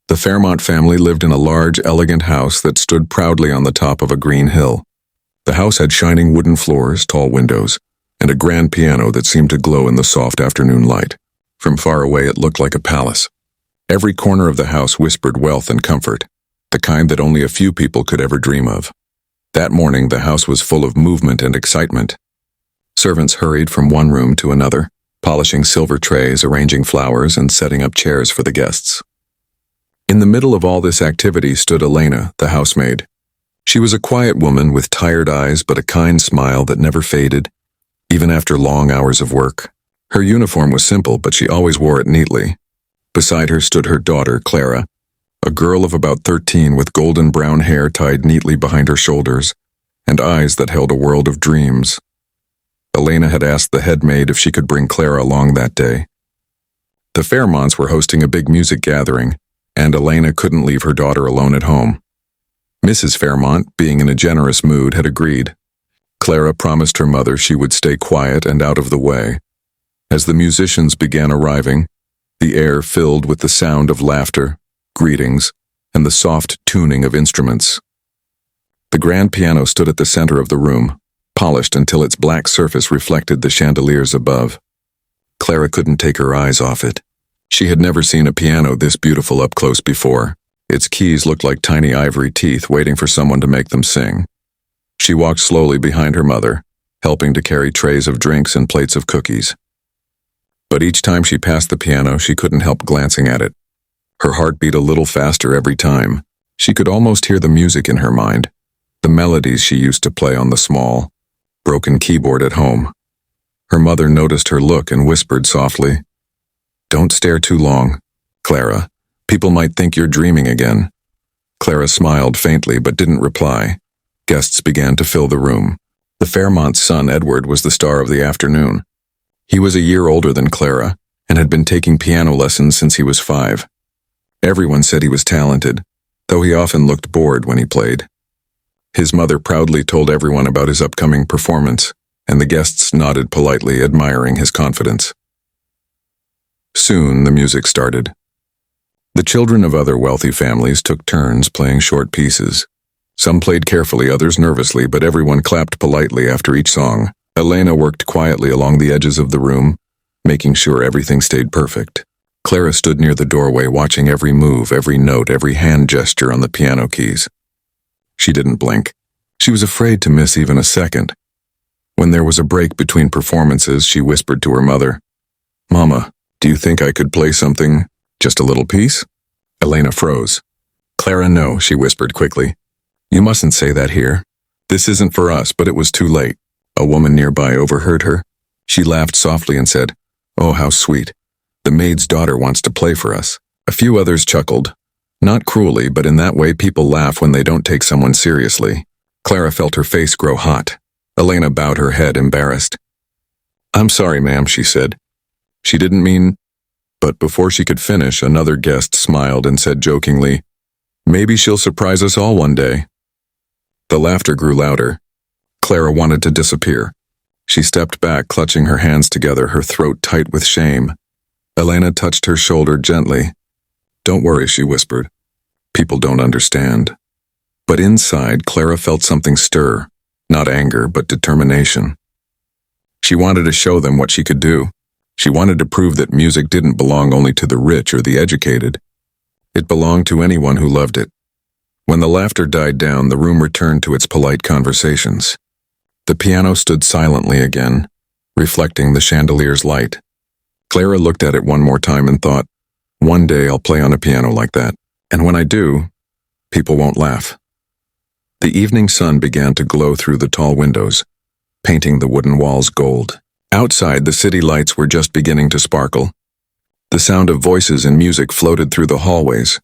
The Fairmont family lived in a large, elegant house that stood proudly on the top of a green hill. The house had shining wooden floors, tall windows, and a grand piano that seemed to glow in the soft afternoon light. From far away it looked like a palace. Every corner of the house whispered wealth and comfort, the kind that only a few people could ever dream of. That morning the house was full of movement and excitement. Servants hurried from one room to another, polishing silver trays, arranging flowers, and setting up chairs for the guests. In the middle of all this activity stood Elena, the housemaid. She was a quiet woman with tired eyes but a kind smile that never faded, even after long hours of work. Her uniform was simple, but she always wore it neatly. Beside her stood her daughter, Clara, a girl of about 13 with golden brown hair tied neatly behind her shoulders and eyes that held a world of dreams. Elena had asked the head maid if she could bring Clara along that day. The Fairmonts were hosting a big music gathering, and Elena couldn't leave her daughter alone at home. Mrs. Fairmont, being in a generous mood, had agreed. Clara promised her mother she would stay quiet and out of the way. As the musicians began arriving, the air filled with the sound of laughter, greetings, and the soft tuning of instruments. The grand piano stood at the center of the room, polished until its black surface reflected the chandeliers above. Clara couldn't take her eyes off it. She had never seen a piano this beautiful up close before. Its keys looked like tiny ivory teeth waiting for someone to make them sing. She walked slowly behind her mother, helping to carry trays of drinks and plates of cookies. But each time she passed the piano, she couldn't help glancing at it. Her heart beat a little faster every time. She could almost hear the music in her mind, the melodies she used to play on the small, broken keyboard at home. Her mother noticed her look and whispered softly, "Don't stare too long, Clara. People might think you're dreaming again." Clara smiled faintly but didn't reply. Guests began to fill the room. The Fairmont's son, Edward, was the star of the afternoon. He was a year older than Clara and had been taking piano lessons since he was 5. Everyone said he was talented, though he often looked bored when he played. His mother proudly told everyone about his upcoming performance, and the guests nodded politely, admiring his confidence. Soon the music started. The children of other wealthy families took turns playing short pieces. Some played carefully, others nervously, but everyone clapped politely after each song. Elena worked quietly along the edges of the room, making sure everything stayed perfect. Clara stood near the doorway, watching every move, every note, every hand gesture on the piano keys. She didn't blink. She was afraid to miss even a second. When there was a break between performances, she whispered to her mother, "Mama, do you think I could play something, just a little piece?" Elena froze. "Clara, no," she whispered quickly. "You mustn't say that here. This isn't for us," but it was too late. A woman nearby overheard her. She laughed softly and said, "Oh, how sweet. The maid's daughter wants to play for us." A few others chuckled. Not cruelly, but in that way people laugh when they don't take someone seriously. Clara felt her face grow hot. Elena bowed her head, embarrassed. "I'm sorry, ma'am," she said. She didn't mean... But before she could finish, another guest smiled and said jokingly, "Maybe she'll surprise us all one day." The laughter grew louder. Clara wanted to disappear. She stepped back, clutching her hands together, her throat tight with shame. Elena touched her shoulder gently. "Don't worry," she whispered. "People don't understand." But inside, Clara felt something stir, not anger, but determination. She wanted to show them what she could do. She wanted to prove that music didn't belong only to the rich or the educated. It belonged to anyone who loved it. When the laughter died down, the room returned to its polite conversations. The piano stood silently again, reflecting the chandelier's light. Clara looked at it one more time and thought, "One day I'll play on a piano like that, and when I do, people won't laugh." The evening sun began to glow through the tall windows, painting the wooden walls gold. Outside, the city lights were just beginning to sparkle. The sound of voices and music floated through the hallways,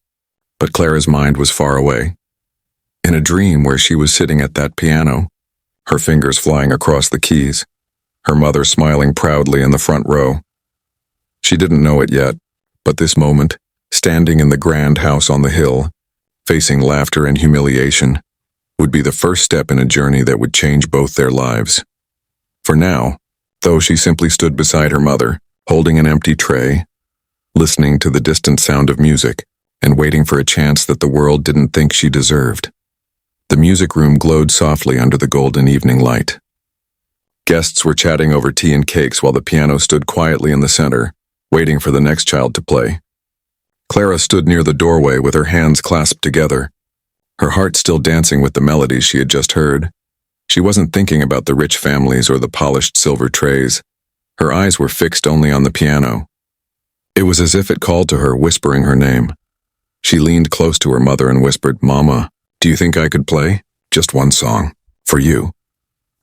but Clara's mind was far away. In a dream where she was sitting at that piano, her fingers flying across the keys, her mother smiling proudly in the front row. She didn't know it yet, but this moment, standing in the grand house on the hill, facing laughter and humiliation, would be the first step in a journey that would change both their lives. For now, though, she simply stood beside her mother, holding an empty tray, listening to the distant sound of music, and waiting for a chance that the world didn't think she deserved. The music room glowed softly under the golden evening light. Guests were chatting over tea and cakes while the piano stood quietly in the center, waiting for the next child to play. Clara stood near the doorway with her hands clasped together, her heart still dancing with the melodies she had just heard. She wasn't thinking about the rich families or the polished silver trays. Her eyes were fixed only on the piano. It was as if it called to her, whispering her name. She leaned close to her mother and whispered, "Mama, do you think I could play? Just one song. For you."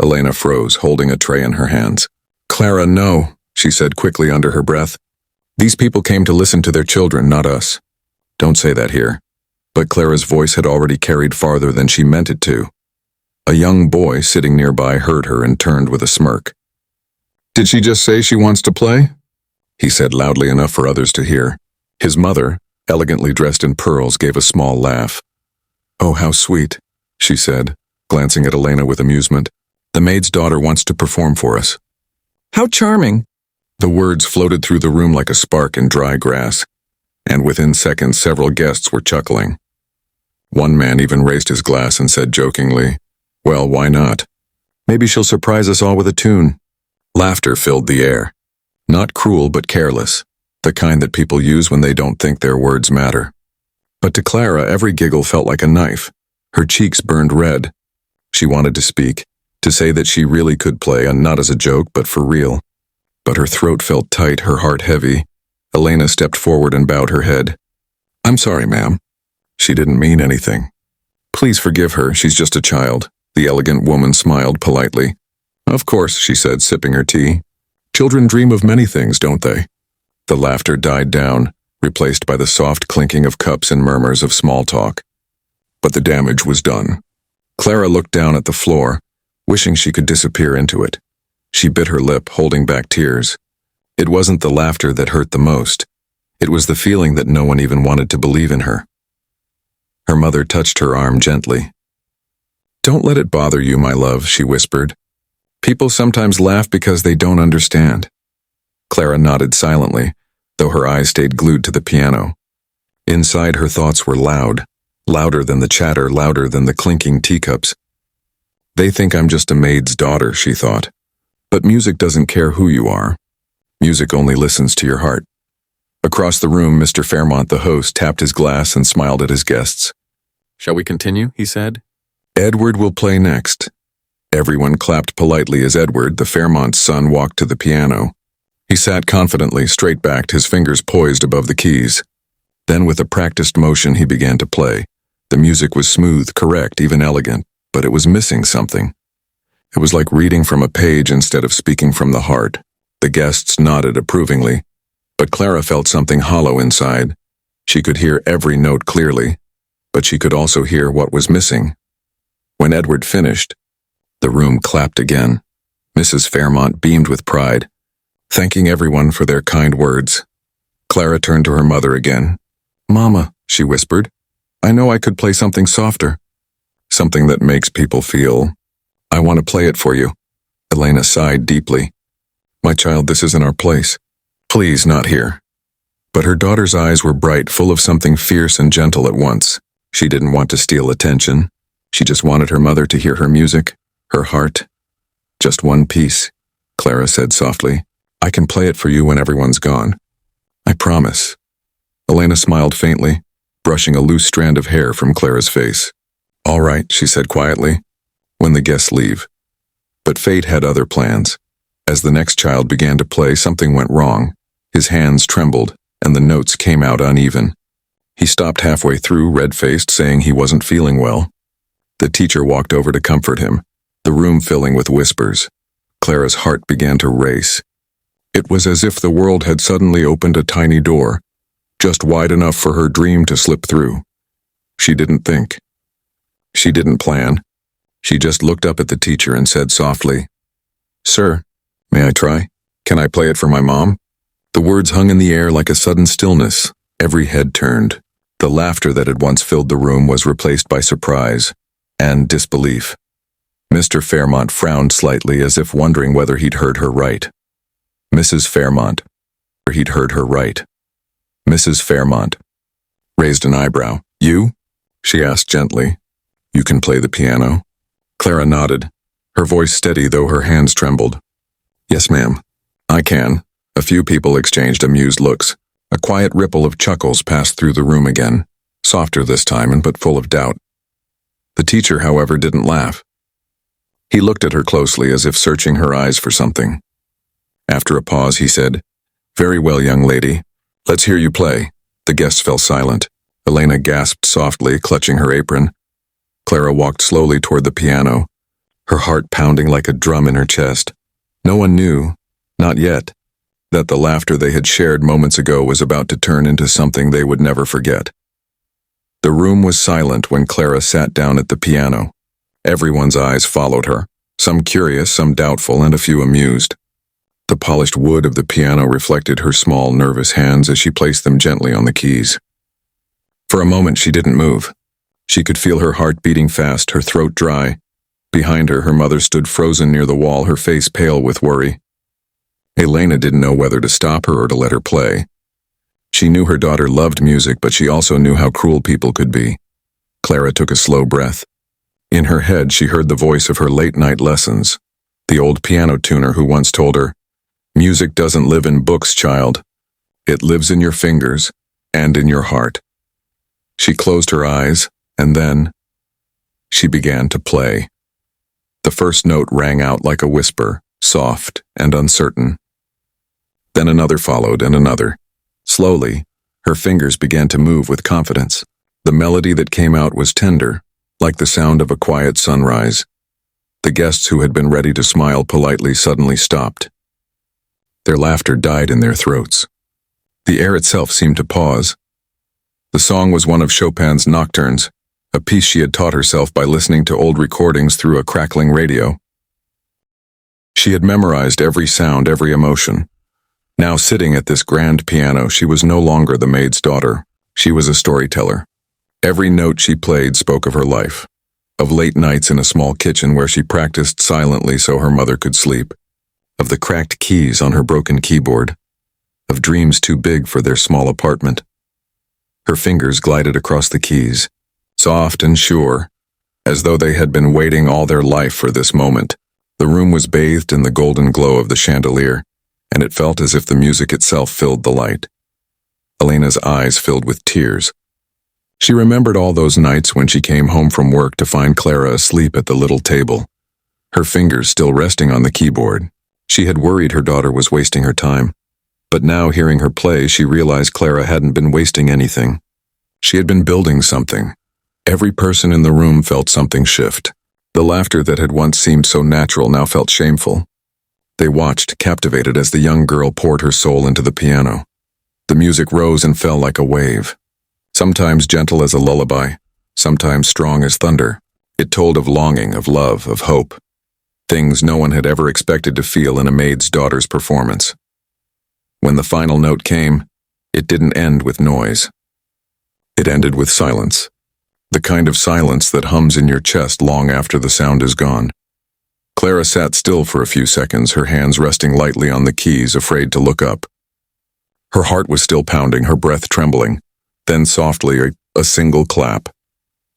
Elena froze, holding a tray in her hands. "Clara, no," she said quickly under her breath. "These people came to listen to their children, not us." "Don't say that here." But Clara's voice had already carried farther than she meant it to. A young boy sitting nearby heard her and turned with a smirk. "Did she just say she wants to play?" he said loudly enough for others to hear. His mother, elegantly dressed in pearls, gave a small laugh. "Oh, how sweet," she said, glancing at Elena with amusement. "The maid's daughter wants to perform for us." "How charming." The words floated through the room like a spark in dry grass, and within seconds several guests were chuckling. One man even raised his glass and said jokingly, "Well, why not? Maybe she'll surprise us all with a tune." Laughter filled the air. Not cruel but careless, the kind that people use when they don't think their words matter. But to Clara, every giggle felt like a knife. Her cheeks burned red. She wanted to speak, to say that she really could play, and not as a joke, but for real. But her throat felt tight, her heart heavy. Elena stepped forward and bowed her head. "I'm sorry, ma'am. She didn't mean anything. Please forgive her, she's just a child." The elegant woman smiled politely. "Of course," she said, sipping her tea. "Children dream of many things, don't they?" The laughter died down, replaced by the soft clinking of cups and murmurs of small talk. But the damage was done. Clara looked down at the floor, wishing she could disappear into it. She bit her lip, holding back tears. It wasn't the laughter that hurt the most. It was the feeling that no one even wanted to believe in her. Her mother touched her arm gently. "Don't let it bother you, my love," she whispered. "People sometimes laugh because they don't understand." Clara nodded silently, though her eyes stayed glued to the piano. Inside, her thoughts were loud, louder than the chatter, louder than the clinking teacups. "They think I'm just a maid's daughter," she thought. "But music doesn't care who you are. Music only listens to your heart." Across the room, Mr. Fairmont, the host, tapped his glass and smiled at his guests. "Shall we continue?" he said. "Edward will play next." Everyone clapped politely as Edward, the Fairmont's son, walked to the piano. He sat confidently, straight-backed, his fingers poised above the keys. Then, with a practiced motion, he began to play. The music was smooth, correct, even elegant, but it was missing something. It was like reading from a page instead of speaking from the heart. The guests nodded approvingly, but Clara felt something hollow inside. She could hear every note clearly, but she could also hear what was missing. When Edward finished, the room clapped again. Mrs. Fairmont beamed with pride, thanking everyone for their kind words. Clara turned to her mother again. "Mama," she whispered, "I know I could play something softer. Something that makes people feel. I want to play it for you." Elena sighed deeply. "My child, this isn't our place. Please, not here." But her daughter's eyes were bright, full of something fierce and gentle at once. She didn't want to steal attention. She just wanted her mother to hear her music, her heart. "Just one piece," Clara said softly. "I can play it for you when everyone's gone. I promise." Elena smiled faintly, brushing a loose strand of hair from Clara's face. "All right," she said quietly, "when the guests leave." But fate had other plans. As the next child began to play, something went wrong. His hands trembled, and the notes came out uneven. He stopped halfway through, red-faced, saying he wasn't feeling well. The teacher walked over to comfort him, the room filling with whispers. Clara's heart began to race. It was as if the world had suddenly opened a tiny door, just wide enough for her dream to slip through. She didn't think. She didn't plan. She just looked up at the teacher and said softly, "Sir, may I try? Can I play it for my mom?" The words hung in the air like a sudden stillness. Every head turned. The laughter that had once filled the room was replaced by surprise and disbelief. Mr. Fairmont frowned slightly, as if wondering whether he'd heard her right. Mrs. Fairmont. He'd heard her right. Mrs. Fairmont. raised an eyebrow. You? She asked gently. You can play the piano? Clara nodded, her voice steady though her hands trembled. Yes, ma'am. I can. A few people exchanged amused looks. A quiet ripple of chuckles passed through the room again, softer this time and but full of doubt. The teacher, however, didn't laugh. He looked at her closely as if searching her eyes for something. After a pause, he said, Very well, young lady. Let's hear you play. The guests fell silent. Elena gasped softly, clutching her apron. Clara walked slowly toward the piano, her heart pounding like a drum in her chest. No one knew, not yet, that the laughter they had shared moments ago was about to turn into something they would never forget. The room was silent when Clara sat down at the piano. Everyone's eyes followed her, some curious, some doubtful, and a few amused. The polished wood of the piano reflected her small, nervous hands as she placed them gently on the keys. For a moment she didn't move. She could feel her heart beating fast, her throat dry. Behind her, her mother stood frozen near the wall, her face pale with worry. Elena didn't know whether to stop her or to let her play. She knew her daughter loved music, but she also knew how cruel people could be. Clara took a slow breath. In her head, she heard the voice of her late-night lessons, the old piano tuner who once told her, Music doesn't live in books, child. It lives in your fingers and in your heart. She closed her eyes, and then she began to play. The first note rang out like a whisper, soft and uncertain. Then another followed, and another. Slowly, her fingers began to move with confidence. The melody that came out was tender, like the sound of a quiet sunrise. The guests who had been ready to smile politely suddenly stopped. Their laughter died in their throats. The air itself seemed to pause. The song was one of Chopin's Nocturnes, a piece she had taught herself by listening to old recordings through a crackling radio. She had memorized every sound, every emotion. Now sitting at this grand piano, she was no longer the maid's daughter. She was a storyteller. Every note she played spoke of her life, of late nights in a small kitchen where she practiced silently so her mother could sleep, of the cracked keys on her broken keyboard, of dreams too big for their small apartment. Her fingers glided across the keys, soft and sure, as though they had been waiting all their life for this moment. The room was bathed in the golden glow of the chandelier, and it felt as if the music itself filled the light. Elena's eyes filled with tears. She remembered all those nights when she came home from work to find Clara asleep at the little table, her fingers still resting on the keyboard. She had worried her daughter was wasting her time, but now hearing her play, she realized Clara hadn't been wasting anything. She had been building something. Every person in the room felt something shift. The laughter that had once seemed so natural now felt shameful. They watched, captivated, as the young girl poured her soul into the piano. The music rose and fell like a wave. Sometimes gentle as a lullaby, sometimes strong as thunder. It told of longing, of love, of hope. Things no one had ever expected to feel in a maid's daughter's performance. When the final note came, it didn't end with noise. It ended with silence. The kind of silence that hums in your chest long after the sound is gone. Clara sat still for a few seconds, her hands resting lightly on the keys, afraid to look up. Her heart was still pounding, her breath trembling. Then softly, a single clap.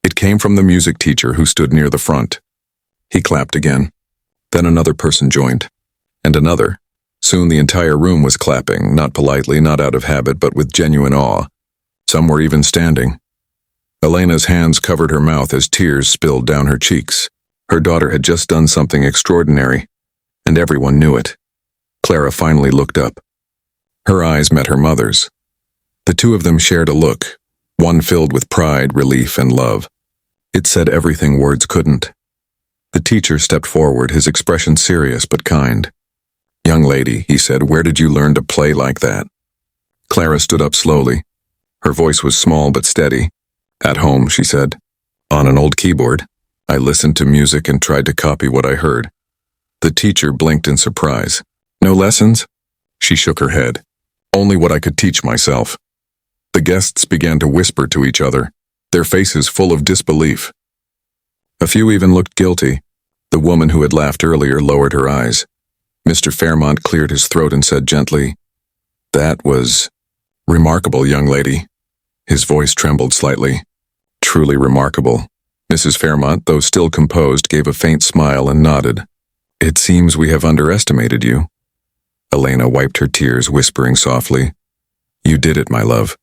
It came from the music teacher who stood near the front. He clapped again. Then another person joined. And another. Soon the entire room was clapping, not politely, not out of habit, but with genuine awe. Some were even standing. Elena's hands covered her mouth as tears spilled down her cheeks. Her daughter had just done something extraordinary, and everyone knew it. Clara finally looked up. Her eyes met her mother's. The two of them shared a look, one filled with pride, relief, and love. It said everything words couldn't. The teacher stepped forward, his expression serious but kind. "Young lady," he said, "where did you learn to play like that?" Clara stood up slowly. Her voice was small but steady. "At home," she said. "On an old keyboard. I listened to music and tried to copy what I heard." The teacher blinked in surprise. "No lessons?" She shook her head. "Only what I could teach myself." The guests began to whisper to each other, their faces full of disbelief. A few even looked guilty. The woman who had laughed earlier lowered her eyes. Mr. Fairmont cleared his throat and said gently, "That was remarkable, young lady." His voice trembled slightly. Truly remarkable. Mrs. Fairmont, though still composed, gave a faint smile and nodded. It seems we have underestimated you. Elena wiped her tears, whispering softly, You did it, my love.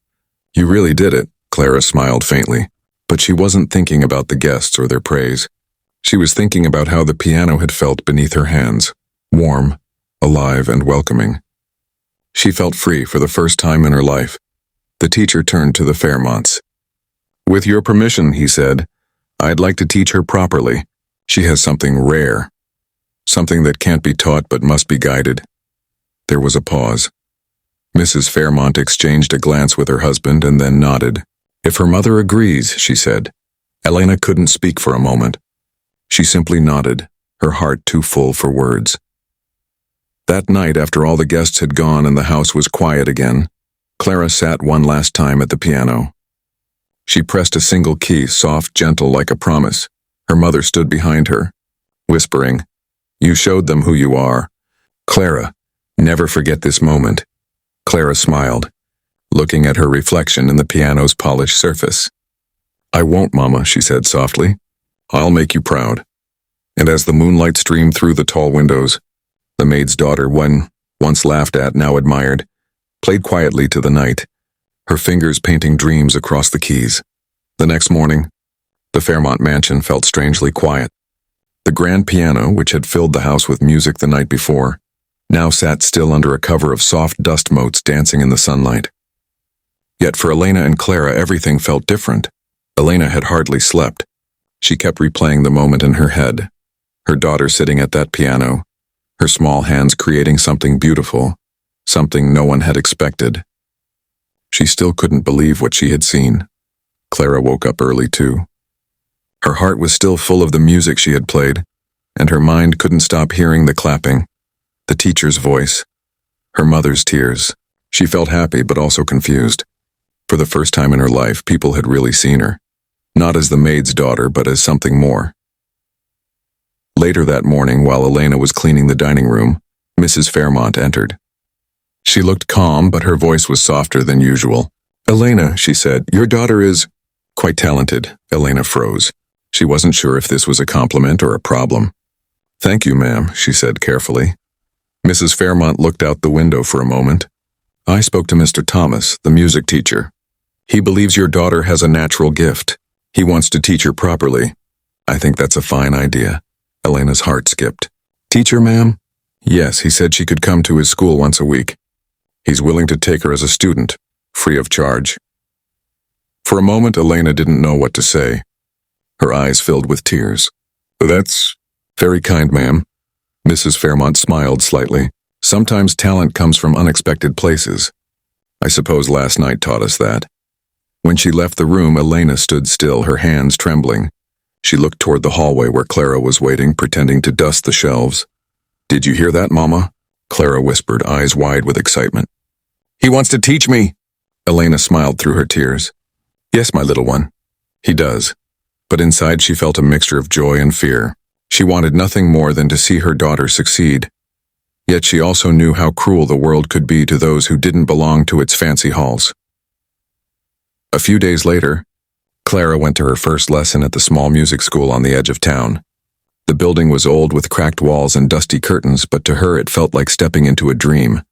You really did it, Clara smiled faintly. But she wasn't thinking about the guests or their praise. She was thinking about how the piano had felt beneath her hands, warm, alive, and welcoming. She felt free for the first time in her life. The teacher turned to the Fairmonts. With your permission, he said, I'd like to teach her properly. She has something rare. Something that can't be taught but must be guided. There was a pause. Mrs. Fairmont exchanged a glance with her husband and then nodded. If her mother agrees, she said. Elena couldn't speak for a moment. She simply nodded, her heart too full for words. That night, after all the guests had gone and the house was quiet again, Clara sat one last time at the piano. She pressed a single key, soft, gentle, like a promise. Her mother stood behind her, whispering, You showed them who you are. Clara, never forget this moment. Clara smiled, looking at her reflection in the piano's polished surface. I won't, Mama, she said softly. I'll make you proud. And as the moonlight streamed through the tall windows, the maid's daughter, once laughed at, now admired, played quietly to the night, her fingers painting dreams across the keys. The next morning, the Fairmont mansion felt strangely quiet. The grand piano, which had filled the house with music the night before, now sat still under a cover of soft dust motes dancing in the sunlight. Yet for Elena and Clara, everything felt different. Elena had hardly slept. She kept replaying the moment in her head, her daughter sitting at that piano, her small hands creating something beautiful, something no one had expected. She still couldn't believe what she had seen. Clara woke up early too. Her heart was still full of the music she had played, and her mind couldn't stop hearing the clapping, the teacher's voice, her mother's tears. She felt happy but also confused. For the first time in her life, people had really seen her, not as the maid's daughter but as something more. Later that morning, while Elena was cleaning the dining room, Mrs. Fairmont entered. She looked calm, but her voice was softer than usual. Elena, she said, your daughter is quite talented. Elena froze. She wasn't sure if this was a compliment or a problem. Thank you, ma'am, she said carefully. Mrs. Fairmont looked out the window for a moment. I spoke to Mr. Thomas, the music teacher. He believes your daughter has a natural gift. He wants to teach her properly. I think that's a fine idea. Elena's heart skipped. Teacher, ma'am? Yes, he said she could come to his school once a week. He's willing to take her as a student, free of charge. For a moment, Elena didn't know what to say. Her eyes filled with tears. That's very kind, ma'am. Mrs. Fairmont smiled slightly. Sometimes talent comes from unexpected places. I suppose last night taught us that. When she left the room, Elena stood still, her hands trembling. She looked toward the hallway where Clara was waiting, pretending to dust the shelves. Did you hear that, Mama? Clara whispered, eyes wide with excitement. He wants to teach me. Elena smiled through her tears. Yes, my little one. He does. But inside she felt a mixture of joy and fear. She wanted nothing more than to see her daughter succeed. Yet she also knew how cruel the world could be to those who didn't belong to its fancy halls. A few days later, Clara went to her first lesson at the small music school on the edge of town. The building was old with cracked walls and dusty curtains, but to her it felt like stepping into a dream.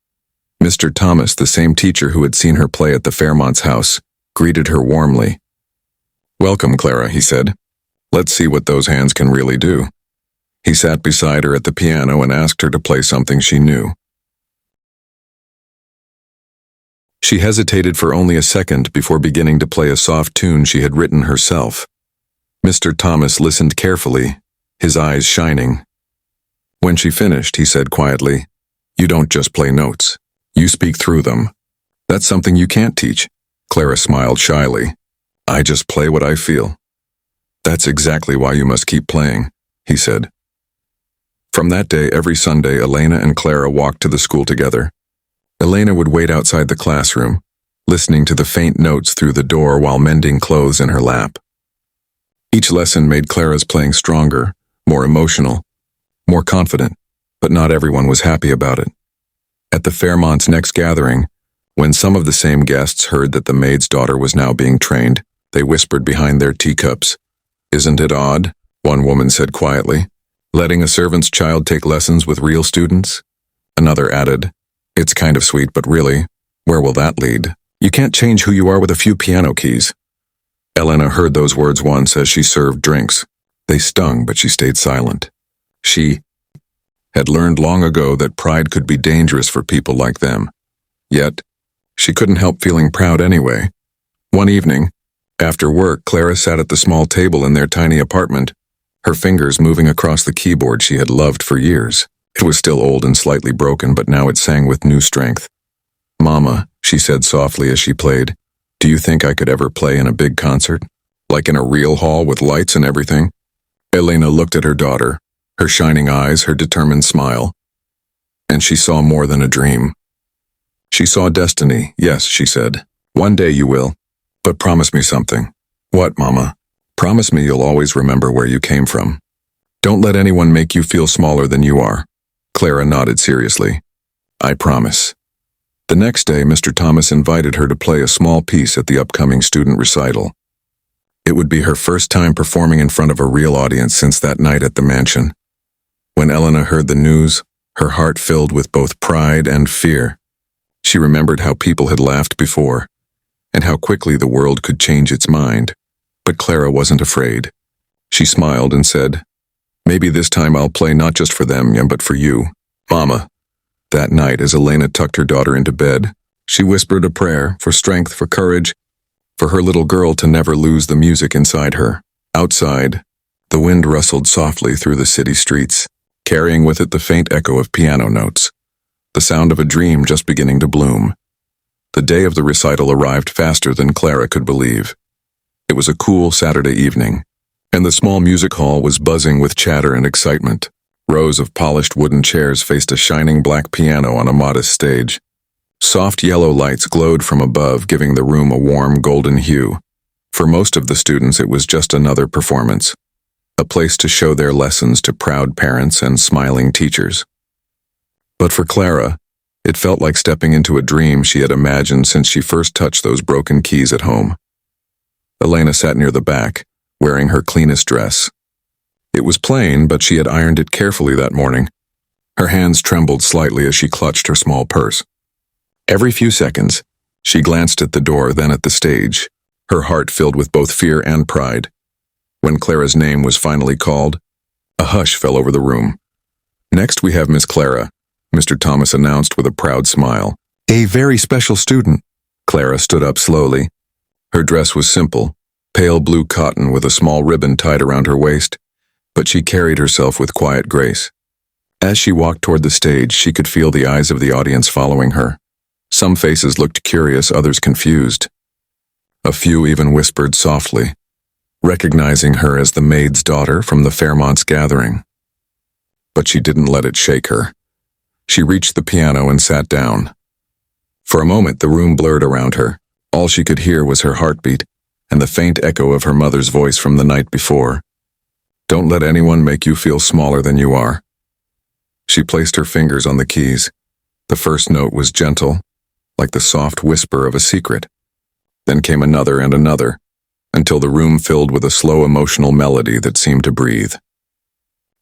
Mr. Thomas, the same teacher who had seen her play at the Fairmont's house, greeted her warmly. Welcome, Clara, he said. Let's see what those hands can really do. He sat beside her at the piano and asked her to play something she knew. She hesitated for only a second before beginning to play a soft tune she had written herself. Mr. Thomas listened carefully, his eyes shining. When she finished, he said quietly, You don't just play notes. You speak through them. That's something you can't teach. Clara smiled shyly. I just play what I feel. That's exactly why you must keep playing, he said. From that day, every Sunday, Elena and Clara walked to the school together. Elena would wait outside the classroom, listening to the faint notes through the door while mending clothes in her lap. Each lesson made Clara's playing stronger, more emotional, more confident, but not everyone was happy about it. At the Fairmont's next gathering, When some of the same guests heard that the maid's daughter was now being trained, they whispered behind their teacups. "Isn't it odd?" one woman said quietly. "Letting a servant's child take lessons with real students?" Another added, "It's kind of sweet, but really, where will that lead? You can't change who you are with a few piano keys." Elena heard those words once as she served drinks. They stung, but she stayed silent. She had learned long ago that pride could be dangerous for people like them. Yet, she couldn't help feeling proud anyway. One evening, after work, Clara sat at the small table in their tiny apartment, her fingers moving across the keyboard she had loved for years. It was still old and slightly broken, but now it sang with new strength. "Mama," she said softly as she played, "do you think I could ever play in a big concert? Like in a real hall with lights and everything?" Elena looked at her daughter, her shining eyes, her determined smile. And she saw more than a dream. She saw destiny. "Yes," she said. "One day you will. But promise me something." "What, Mama?" "Promise me you'll always remember where you came from. Don't let anyone make you feel smaller than you are." Clara nodded seriously. "I promise." The next day, Mr. Thomas invited her to play a small piece at the upcoming student recital. It would be her first time performing in front of a real audience since that night at the mansion. When Elena heard the news, her heart filled with both pride and fear. She remembered how people had laughed before, and how quickly the world could change its mind. But Clara wasn't afraid. She smiled and said, "Maybe this time I'll play not just for them, but for you, Mama." That night, as Elena tucked her daughter into bed, she whispered a prayer for strength, for courage, for her little girl to never lose the music inside her. Outside, the wind rustled softly through the city streets, carrying with it the faint echo of piano notes, the sound of a dream just beginning to bloom. The day of the recital arrived faster than Clara could believe. It was a cool Saturday evening, and the small music hall was buzzing with chatter and excitement. Rows of polished wooden chairs faced a shining black piano on a modest stage. Soft yellow lights glowed from above, giving the room a warm golden hue. For most of the students, it was just another performance, a place to show their lessons to proud parents and smiling teachers. But for Clara, it felt like stepping into a dream she had imagined since she first touched those broken keys at home. Elena sat near the back, wearing her cleanest dress. It was plain, but she had ironed it carefully that morning. Her hands trembled slightly as she clutched her small purse. Every few seconds, she glanced at the door, then at the stage, her heart filled with both fear and pride. When Clara's name was finally called, a hush fell over the room. "Next we have Miss Clara," Mr. Thomas announced with a proud smile. "A very special student." Clara stood up slowly. Her dress was simple, pale blue cotton with a small ribbon tied around her waist, but she carried herself with quiet grace. As she walked toward the stage, she could feel the eyes of the audience following her. Some faces looked curious, others confused. A few even whispered softly, recognizing her as the maid's daughter from the Fairmont's gathering. But she didn't let it shake her. She reached the piano and sat down. For a moment, the room blurred around her. All she could hear was her heartbeat and the faint echo of her mother's voice from the night before. "Don't let anyone make you feel smaller than you are." She placed her fingers on the keys. The first note was gentle, like the soft whisper of a secret. Then came another and another, until the room filled with a slow emotional melody that seemed to breathe.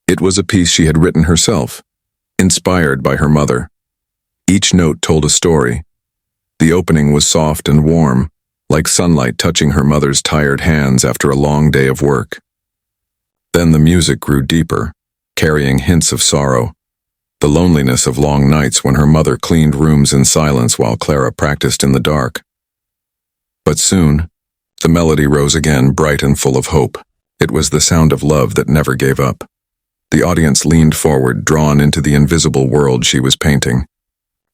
It was a piece she had written herself, inspired by her mother. Each note told a story. The opening was soft and warm, like sunlight touching her mother's tired hands after a long day of work. Then the music grew deeper, carrying hints of sorrow, the loneliness of long nights when her mother cleaned rooms in silence while Clara practiced in the dark. But soon, the melody rose again, bright and full of hope. It was the sound of love that never gave up. The audience leaned forward, drawn into the invisible world she was painting.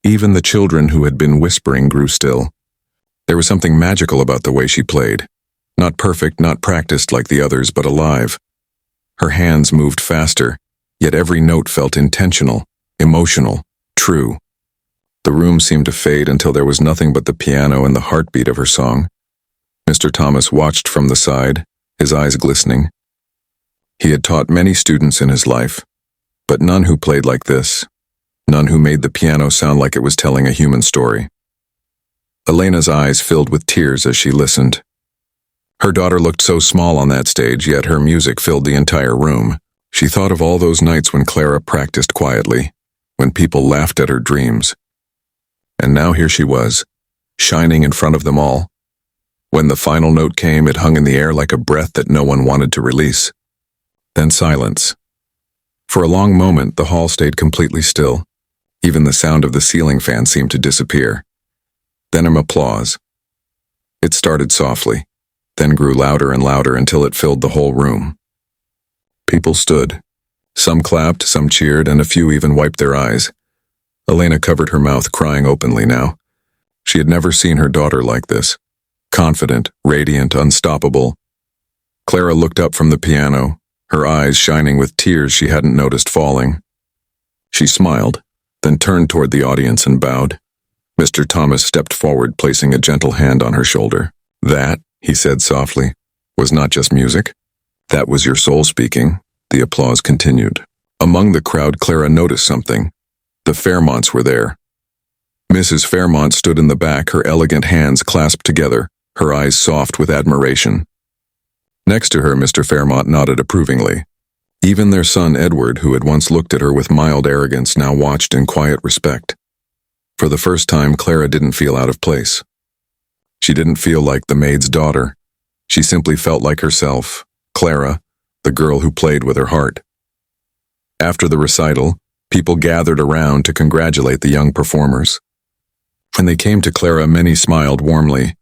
Even the children who had been whispering grew still. There was something magical about the way she played. Not perfect, not practiced like the others, but alive. Her hands moved faster, yet every note felt intentional, emotional, true. The room seemed to fade until there was nothing but the piano and the heartbeat of her song. Mr. Thomas watched from the side, his eyes glistening. He had taught many students in his life, but none who played like this, none who made the piano sound like it was telling a human story. Elena's eyes filled with tears as she listened. Her daughter looked so small on that stage, yet her music filled the entire room. She thought of all those nights when Clara practiced quietly, when people laughed at her dreams. And now here she was, shining in front of them all. When the final note came, it hung in the air like a breath that no one wanted to release. Then silence. For a long moment, the hall stayed completely still. Even the sound of the ceiling fan seemed to disappear. Then an applause. It started softly, then grew louder and louder until it filled the whole room. People stood. Some clapped, some cheered, and a few even wiped their eyes. Elena covered her mouth, crying openly now. She had never seen her daughter like this. Confident, radiant, unstoppable. Clara looked up from the piano, her eyes shining with tears she hadn't noticed falling. She smiled, then turned toward the audience and bowed. Mr. Thomas stepped forward, placing a gentle hand on her shoulder. "That," he said softly, "was not just music. That was your soul speaking." The applause continued. Among the crowd, Clara noticed something. The Fairmonts were there. Mrs. Fairmont stood in the back, her elegant hands clasped together, her eyes soft with admiration. Next to her, Mr. Fairmont nodded approvingly. Even their son Edward, who had once looked at her with mild arrogance, now watched in quiet respect. For the first time, Clara didn't feel out of place. She didn't feel like the maid's daughter. She simply felt like herself, Clara, the girl who played with her heart. After the recital, people gathered around to congratulate the young performers. When they came to Clara, many smiled warmly.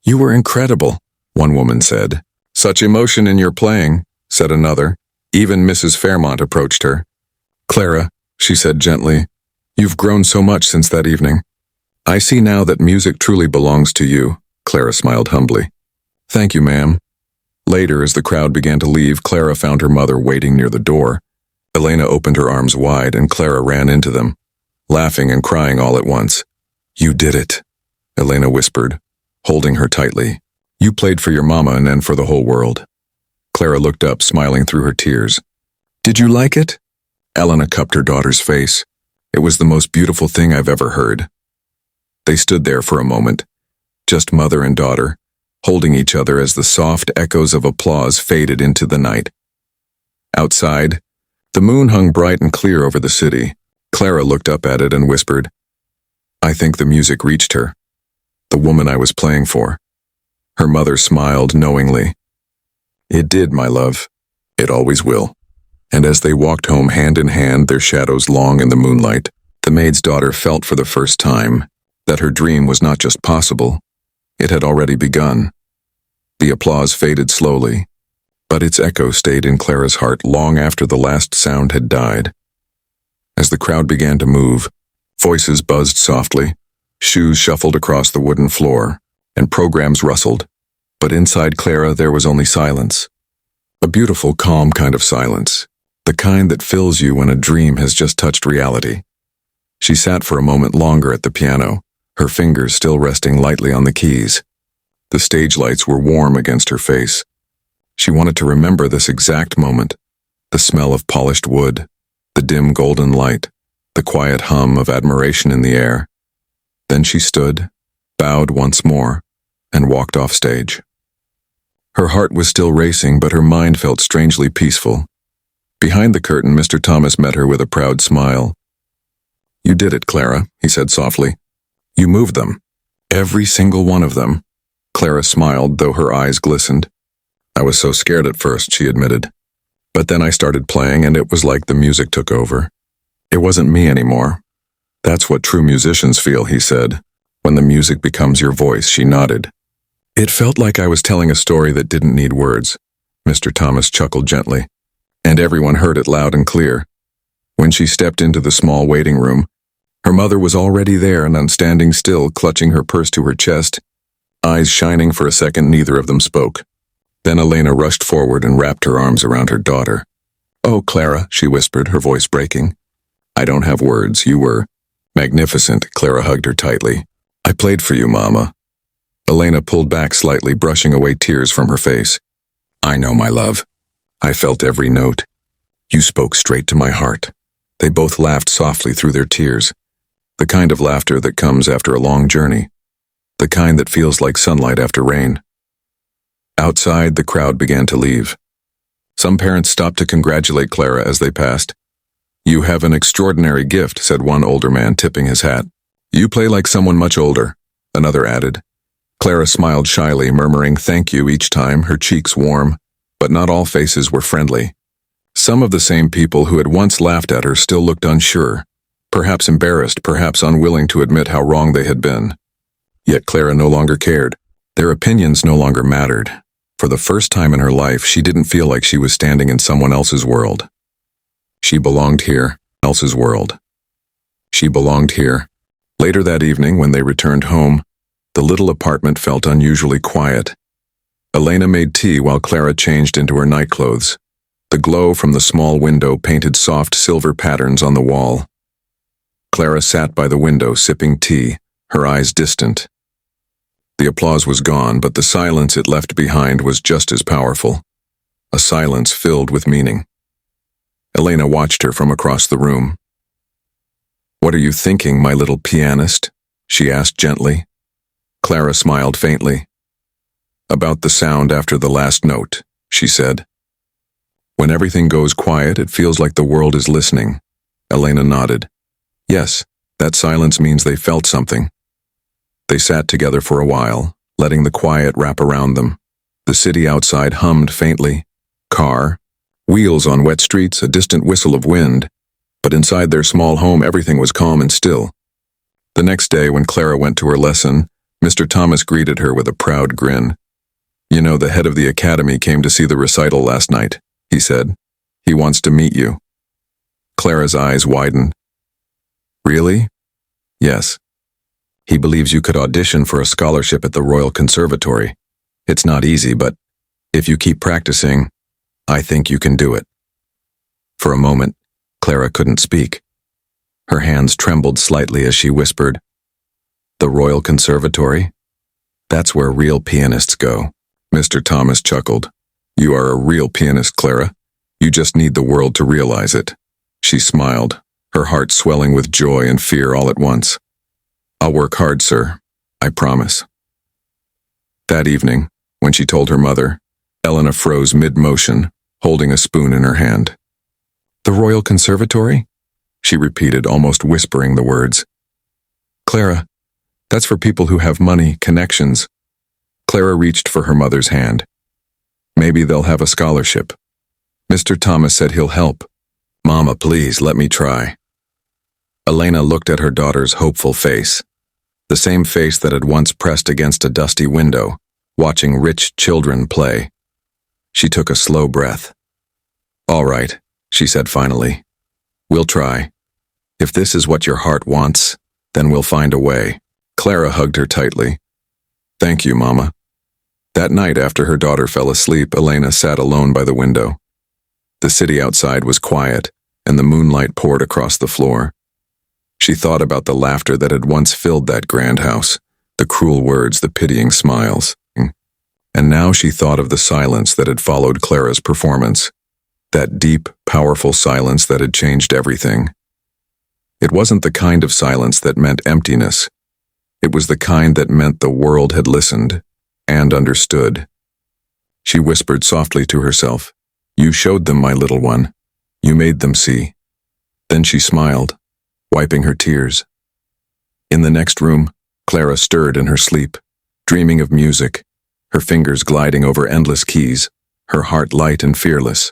"You were incredible," one woman said. "Such emotion in your playing," said another. Even Mrs. Fairmont approached her. "Clara," she said gently, "you've grown so much since that evening. I see now that music truly belongs to you." Clara smiled humbly. "Thank you, ma'am." Later, as the crowd began to leave, Clara found her mother waiting near the door. Elena opened her arms wide, and Clara ran into them, laughing and crying all at once. "You did it," Elena whispered, holding her tightly. "You played for your mama and then for the whole world." Clara looked up, smiling through her tears. "Did you like it?" Elena cupped her daughter's face. "It was the most beautiful thing I've ever heard." They stood there for a moment, just mother and daughter, holding each other as the soft echoes of applause faded into the night. Outside, the moon hung bright and clear over the city. Clara looked up at it and whispered, "I think the music reached her, the woman I was playing for." Her mother smiled knowingly. "It did, my love. It always will." And as they walked home hand in hand, their shadows long in the moonlight, the maid's daughter felt for the first time that her dream was not just possible, it had already begun. The applause faded slowly, but its echo stayed in Clara's heart long after the last sound had died. As the crowd began to move, voices buzzed softly, shoes shuffled across the wooden floor, and programs rustled. But inside Clara there was only silence. A beautiful, calm kind of silence, the kind that fills you when a dream has just touched reality. She sat for a moment longer at the piano, her fingers still resting lightly on the keys. The stage lights were warm against her face. She wanted to remember this exact moment, the smell of polished wood, the dim golden light, the quiet hum of admiration in the air. Then she stood, bowed once more, and walked off stage. Her heart was still racing, but her mind felt strangely peaceful. Behind the curtain, Mr. Thomas met her with a proud smile. "You did it, Clara," he said softly. "You moved them. Every single one of them." Clara smiled, though her eyes glistened. "I was so scared at first," she admitted. "But then I started playing, and it was like the music took over. It wasn't me anymore. That's what true musicians feel," he said. "When the music becomes your voice." She nodded. "It felt like I was telling a story that didn't need words." Mr. Thomas chuckled gently, and everyone heard it loud and clear. When she stepped into the small waiting room, her mother was already there and standing still, clutching her purse to her chest. Eyes shining. For a second, neither of them spoke. Then Elena rushed forward and wrapped her arms around her daughter. "Oh, Clara," she whispered, her voice breaking. "I don't have words. You were magnificent." Clara hugged her tightly. "I played for you, Mama." Elena pulled back slightly, brushing away tears from her face. "I know, my love. I felt every note. You spoke straight to my heart." They both laughed softly through their tears, the kind of laughter that comes after a long journey. the kind that feels like sunlight after rain. Outside, the crowd began to leave. Some parents stopped to congratulate Clara as they passed. "You have an extraordinary gift," said one older man, tipping his hat. "You play like someone much older," another added. Clara smiled shyly, murmuring thank you each time, her cheeks warm, but not all faces were friendly. Some of the same people who had once laughed at her still looked unsure, perhaps embarrassed, perhaps unwilling to admit how wrong they had been. Yet Clara no longer cared. Their opinions no longer mattered. For the first time in her life, she didn't feel like she was standing in someone else's world. She belonged here, else's world. She belonged here. Later that evening, when they returned home, the little apartment felt unusually quiet. Elena made tea while Clara changed into her nightclothes. The glow from the small window painted soft silver patterns on the wall. Clara sat by the window sipping tea, her eyes distant. The applause was gone, but the silence it left behind was just as powerful. A silence filled with meaning. Elena watched her from across the room. "What are you thinking, my little pianist?" she asked gently. Clara smiled faintly. "About the sound after the last note," she said. "When everything goes quiet, it feels like the world is listening." Elena nodded. "Yes, that silence means they felt something." They sat together for a while, letting the quiet wrap around them. The city outside hummed faintly. Car, wheels on wet streets, a distant whistle of wind. But inside their small home, everything was calm and still. The next day, when Clara went to her lesson, Mr. Thomas greeted her with a proud grin. "You know, the head of the academy came to see the recital last night," he said. "He wants to meet you." Clara's eyes widened. "Really?" "Yes. He believes you could audition for a scholarship at the Royal Conservatory. It's not easy, but if you keep practicing, I think you can do it." For a moment, Clara couldn't speak. Her hands trembled slightly as she whispered, "The Royal Conservatory? That's where real pianists go." Mr. Thomas chuckled. "You are a real pianist, Clara. You just need the world to realize it." She smiled, her heart swelling with joy and fear all at once. "I'll work hard, sir. I promise." That evening, when she told her mother, Elena froze mid-motion, holding a spoon in her hand. "The Royal Conservatory?" she repeated, almost whispering the words. "Clara, that's for people who have money, connections." Clara reached for her mother's hand. "Maybe they'll have a scholarship. Mr. Thomas said he'll help. Mama, please, let me try." Elena looked at her daughter's hopeful face, the same face that had once pressed against a dusty window, watching rich children play. She took a slow breath. "All right," she said finally. "We'll try. If this is what your heart wants, then we'll find a way." Clara hugged her tightly. "Thank you, Mama." That night, after her daughter fell asleep, Elena sat alone by the window. The city outside was quiet, and the moonlight poured across the floor. She thought about the laughter that had once filled that grand house, the cruel words, the pitying smiles. And now she thought of the silence that had followed Clara's performance, that deep, powerful silence that had changed everything. It wasn't the kind of silence that meant emptiness. It was the kind that meant the world had listened and understood. She whispered softly to herself, "You showed them, my little one. You made them see." Then she smiled, wiping her tears. In the next room, Clara stirred in her sleep, dreaming of music, her fingers gliding over endless keys, her heart light and fearless.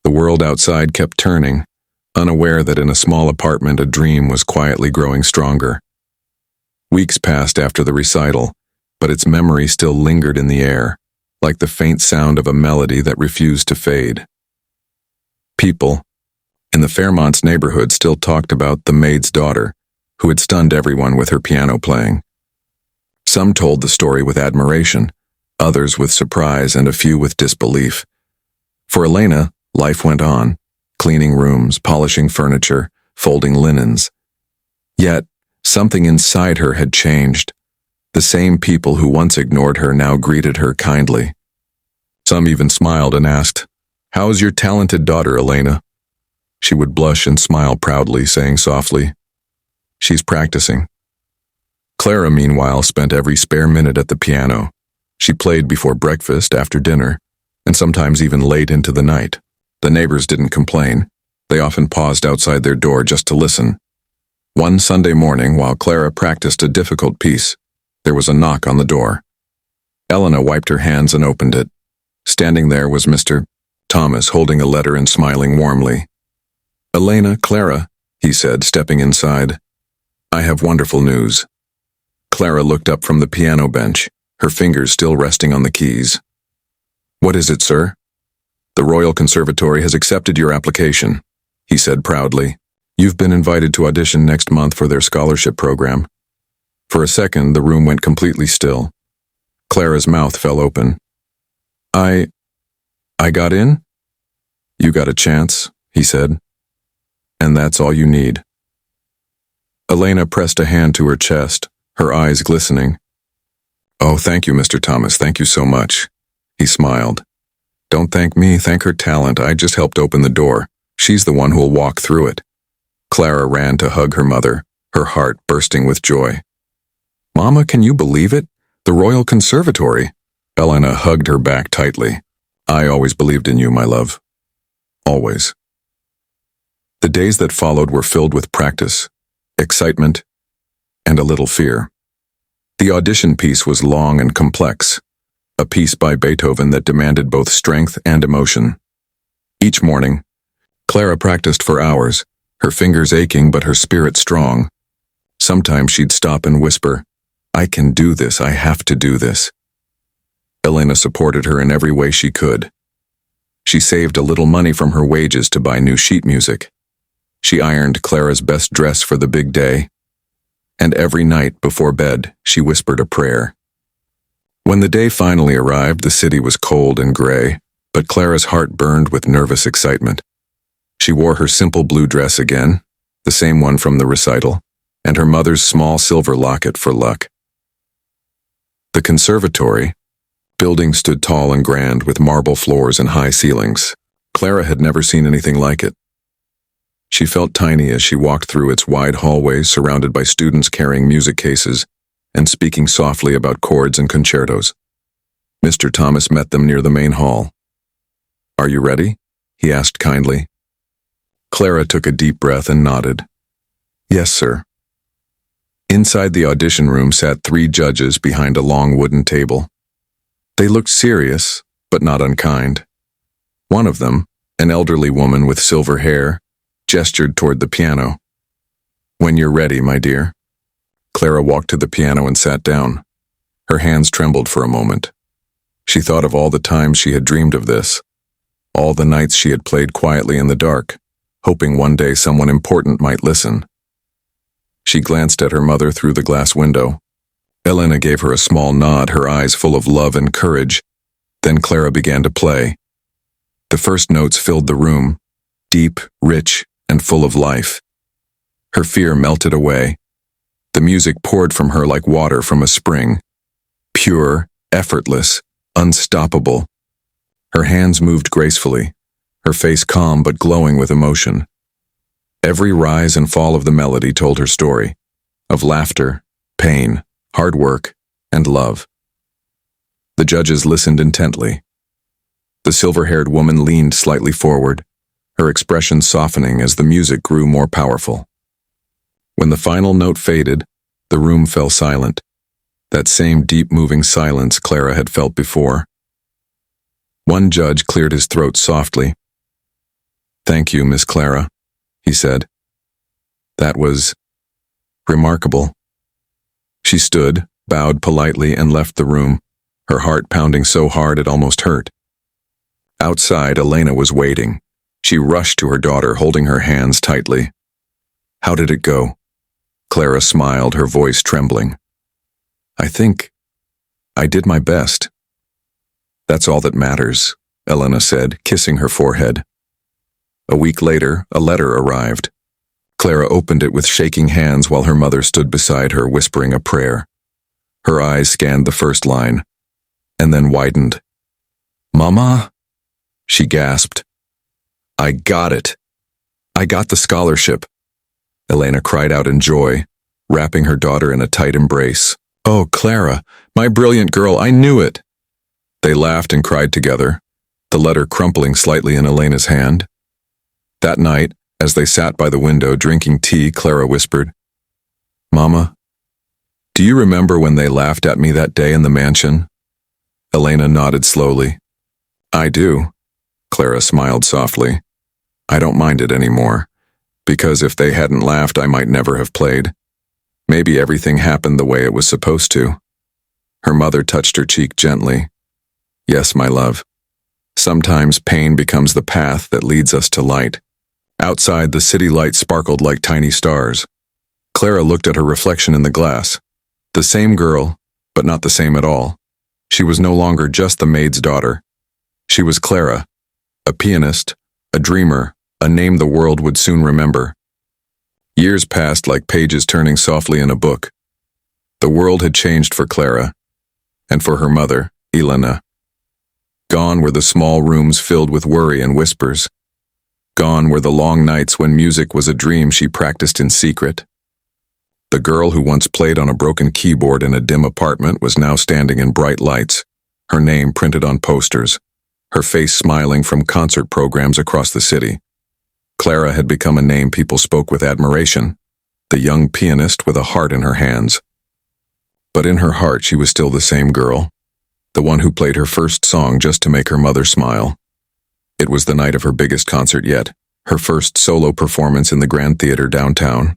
The world outside kept turning, unaware that in a small apartment a dream was quietly growing stronger. Weeks passed after the recital, but its memory still lingered in the air, like the faint sound of a melody that refused to fade. People in the Fairmont's neighborhood still talked about the maid's daughter, who had stunned everyone with her piano playing. Some told the story with admiration, others with surprise, and a few with disbelief. For Elena, life went on, cleaning rooms, polishing furniture, folding linens. Yet, something inside her had changed. The same people who once ignored her now greeted her kindly. Some even smiled and asked, "How's your talented daughter, Elena?" She would blush and smile proudly, saying softly, "She's practicing." Clara, meanwhile, spent every spare minute at the piano. She played before breakfast, after dinner, and sometimes even late into the night. The neighbors didn't complain. They often paused outside their door just to listen. One Sunday morning, while Clara practiced a difficult piece, there was a knock on the door. Elena wiped her hands and opened it. Standing there was Mr. Thomas, holding a letter and smiling warmly. "Elena, Clara," he said, stepping inside. "I have wonderful news." Clara looked up from the piano bench, her fingers still resting on the keys. "What is it, sir?" "The Royal Conservatory has accepted your application," he said proudly. "You've been invited to audition next month for their scholarship program." For a second, the room went completely still. Clara's mouth fell open. I got in?" "You got a chance," he said. "And that's all you need." Elena pressed a hand to her chest, her eyes glistening. "Oh, thank you, Mr. Thomas, thank you so much." He smiled. "Don't thank me, thank her talent. I just helped open the door. She's the one who'll walk through it." Clara ran to hug her mother, her heart bursting with joy. "Mama, can you believe it? The Royal Conservatory." Elena hugged her back tightly. "I always believed in you, my love. Always." The days that followed were filled with practice, excitement, and a little fear. The audition piece was long and complex, a piece by Beethoven that demanded both strength and emotion. Each morning, Clara practiced for hours, her fingers aching but her spirit strong. Sometimes she'd stop and whisper, "I can do this, I have to do this." Elena supported her in every way she could. She saved a little money from her wages to buy new sheet music. She ironed Clara's best dress for the big day. And every night before bed, she whispered a prayer. When the day finally arrived, the city was cold and gray, but Clara's heart burned with nervous excitement. She wore her simple blue dress again, the same one from the recital, and her mother's small silver locket for luck. The conservatory building stood tall and grand with marble floors and high ceilings. Clara had never seen anything like it. She felt tiny as she walked through its wide hallways surrounded by students carrying music cases and speaking softly about chords and concertos. Mr. Thomas met them near the main hall. "Are you ready?" he asked kindly. Clara took a deep breath and nodded. "Yes, sir." Inside the audition room sat 3 judges behind a long wooden table. They looked serious, but not unkind. One of them, an elderly woman with silver hair, gestured toward the piano. "When you're ready, my dear." Clara walked to the piano and sat down. Her hands trembled for a moment. She thought of all the times she had dreamed of this, all the nights she had played quietly in the dark, hoping one day someone important might listen. She glanced at her mother through the glass window. Elena gave her a small nod, her eyes full of love and courage. Then Clara began to play. The first notes filled the room, deep, rich, and full of life. Her fear melted away. The music poured from her like water from a spring. Pure, effortless, unstoppable. Her hands moved gracefully, her face calm but glowing with emotion. Every rise and fall of the melody told her story, of laughter, pain, hard work, and love. The judges listened intently. The silver-haired woman leaned slightly forward, her expression softening as the music grew more powerful. When the final note faded, the room fell silent, that same deep-moving silence Clara had felt before. One judge cleared his throat softly. "Thank you, Miss Clara," he said. "That was remarkable." She stood, bowed politely, and left the room, her heart pounding so hard it almost hurt. Outside, Elena was waiting. She rushed to her daughter, holding her hands tightly. "How did it go?" Clara smiled, her voice trembling. "I think I did my best." "That's all that matters," Elena said, kissing her forehead. A week later, a letter arrived. Clara opened it with shaking hands while her mother stood beside her, whispering a prayer. Her eyes scanned the first line, and then widened. "Mama?" she gasped. "I got it. I got the scholarship." Elena cried out in joy, wrapping her daughter in a tight embrace. "Oh, Clara, my brilliant girl, I knew it!" They laughed and cried together, the letter crumpling slightly in Elena's hand. That night, as they sat by the window drinking tea, Clara whispered, "Mama, do you remember when they laughed at me that day in the mansion?" Elena nodded slowly. "I do." Clara smiled softly. "I don't mind it anymore, because if they hadn't laughed, I might never have played. Maybe everything happened the way it was supposed to." Her mother touched her cheek gently. "Yes, my love. Sometimes pain becomes the path that leads us to light." Outside, the city lights sparkled like tiny stars. Clara looked at her reflection in the glass. The same girl, but not the same at all. She was no longer just the maid's daughter. She was Clara, a pianist, a dreamer, a name the world would soon remember. Years passed like pages turning softly in a book. The world had changed for Clara, and for her mother, Elena. Gone were the small rooms filled with worry and whispers. Gone were the long nights when music was a dream she practiced in secret. The girl who once played on a broken keyboard in a dim apartment was now standing in bright lights, her name printed on posters, her face smiling from concert programs across the city. Clara had become a name people spoke with admiration, the young pianist with a heart in her hands. But in her heart she was still the same girl, the one who played her first song just to make her mother smile. It was the night of her biggest concert yet, her first solo performance in the Grand Theater downtown.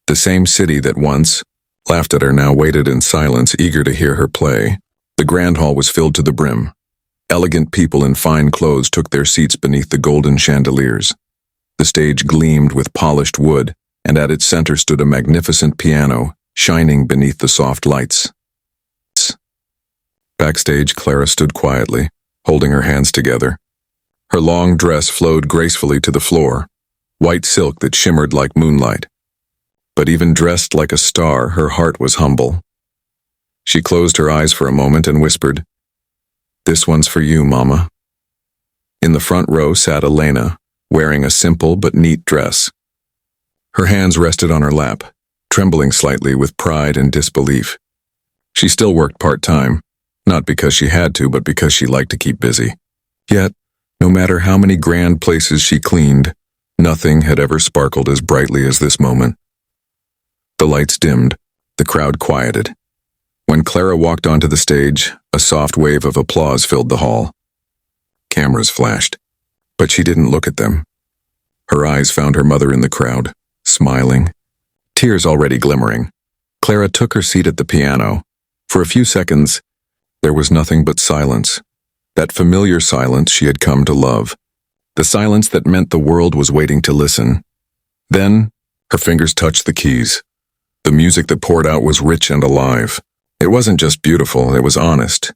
The same city that once laughed at her now waited in silence, eager to hear her play. The grand hall was filled to the brim. Elegant people in fine clothes took their seats beneath the golden chandeliers. The stage gleamed with polished wood, and at its center stood a magnificent piano, shining beneath the soft lights. Backstage, Clara stood quietly, holding her hands together. Her long dress flowed gracefully to the floor, white silk that shimmered like moonlight. But even dressed like a star, her heart was humble. She closed her eyes for a moment and whispered, "This one's for you, Mama." In the front row sat Elena, wearing a simple but neat dress. Her hands rested on her lap, trembling slightly with pride and disbelief. She still worked part-time, not because she had to, but because she liked to keep busy. Yet, no matter how many grand places she cleaned, nothing had ever sparkled as brightly as this moment. The lights dimmed, the crowd quieted. When Clara walked onto the stage, a soft wave of applause filled the hall. Cameras flashed, but she didn't look at them. Her eyes found her mother in the crowd, smiling, tears already glimmering. Clara took her seat at the piano. For a few seconds, there was nothing but silence. That familiar silence she had come to love. The silence that meant the world was waiting to listen. Then, her fingers touched the keys. The music that poured out was rich and alive. It wasn't just beautiful, it was honest.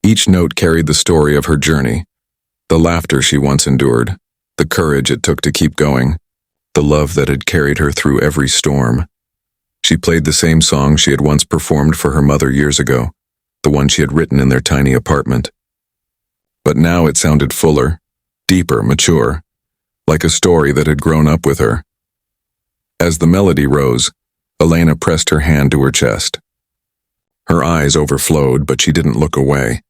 Each note carried the story of her journey. The laughter she once endured, the courage it took to keep going, the love that had carried her through every storm. She played the same song she had once performed for her mother years ago, the one she had written in their tiny apartment. But now it sounded fuller, deeper, mature, like a story that had grown up with her. As the melody rose, Elena pressed her hand to her chest. Her eyes overflowed, but she didn't look away.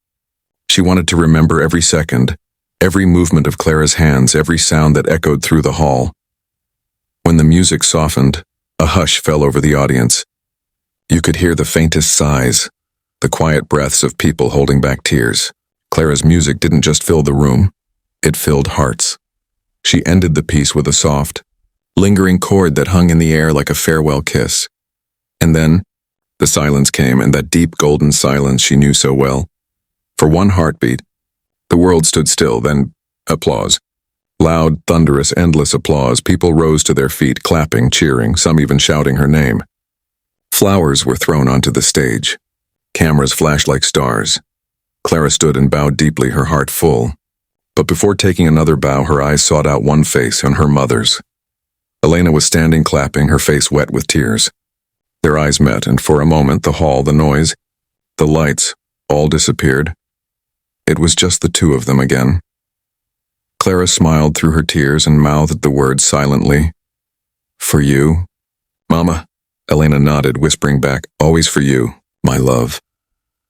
She wanted to remember every second, every movement of Clara's hands, every sound that echoed through the hall. When the music softened, a hush fell over the audience. You could hear the faintest sighs, the quiet breaths of people holding back tears. Clara's music didn't just fill the room, it filled hearts. She ended the piece with a soft, lingering chord that hung in the air like a farewell kiss. And then, the silence came, and that deep golden silence she knew so well. For one heartbeat, the world stood still, then applause. Loud, thunderous, endless applause. People rose to their feet, clapping, cheering, some even shouting her name. Flowers were thrown onto the stage. Cameras flashed like stars. Clara stood and bowed deeply, her heart full. But before taking another bow, her eyes sought out one face, and her mother's. Elena was standing clapping, her face wet with tears. Their eyes met, and for a moment the hall, the noise, the lights, all disappeared. It was just the two of them again. Clara smiled through her tears and mouthed the words silently. "For you, Mama," Elena nodded, whispering back, "Always for you, my love."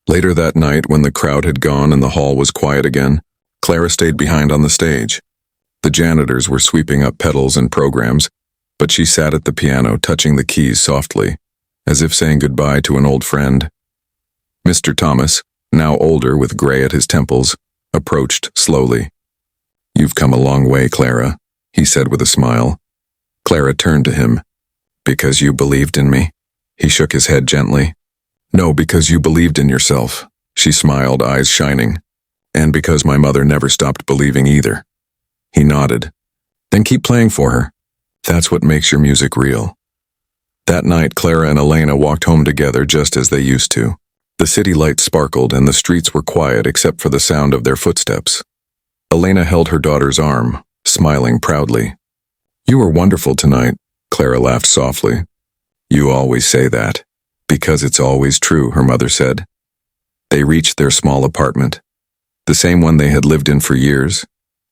Later that night, when the crowd had gone and the hall was quiet again, Clara stayed behind on the stage. The janitors were sweeping up pedals and programs, but she sat at the piano, touching the keys softly, as if saying goodbye to an old friend. Mr. Thomas, now older with gray at his temples, approached slowly. "You've come a long way, Clara," he said with a smile. Clara turned to him. "Because you believed in me?" He shook his head gently. "No, because you believed in yourself," she smiled, eyes shining. "And because my mother never stopped believing either." He nodded. "Then keep playing for her. That's what makes your music real." That night, Clara and Elena walked home together just as they used to. The city lights sparkled and the streets were quiet except for the sound of their footsteps. Elena held her daughter's arm, smiling proudly. "You were wonderful tonight," Clara laughed softly. "You always say that." "Because it's always true," her mother said. They reached their small apartment, the same one they had lived in for years,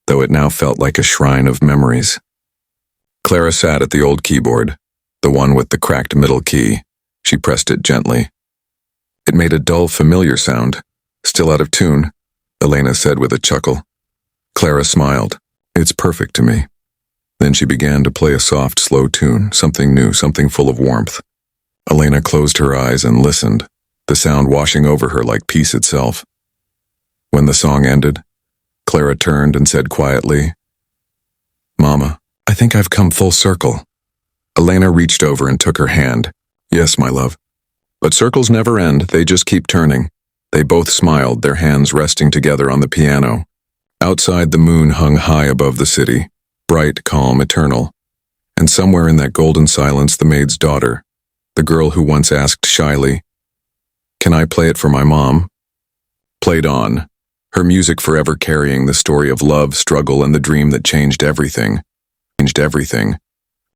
though it now felt like a shrine of memories. Clara sat at the old keyboard, the one with the cracked middle key. She pressed it gently. It made a dull, familiar sound, still out of tune, Elena said with a chuckle. Clara smiled. "It's perfect to me." Then she began to play a soft, slow tune, something new, something full of warmth. Elena closed her eyes and listened, the sound washing over her like peace itself. When the song ended, Clara turned and said quietly, "Mama, I think I've come full circle." Elena reached over and took her hand. "Yes, my love. But circles never end, they just keep turning." They both smiled, their hands resting together on the piano. Outside, the moon hung high above the city, bright, calm, eternal. And somewhere in that golden silence, the maid's daughter, the girl who once asked shyly, "Can I play it for my mom?" played on, her music forever carrying the story of love, struggle, and the dream that changed everything.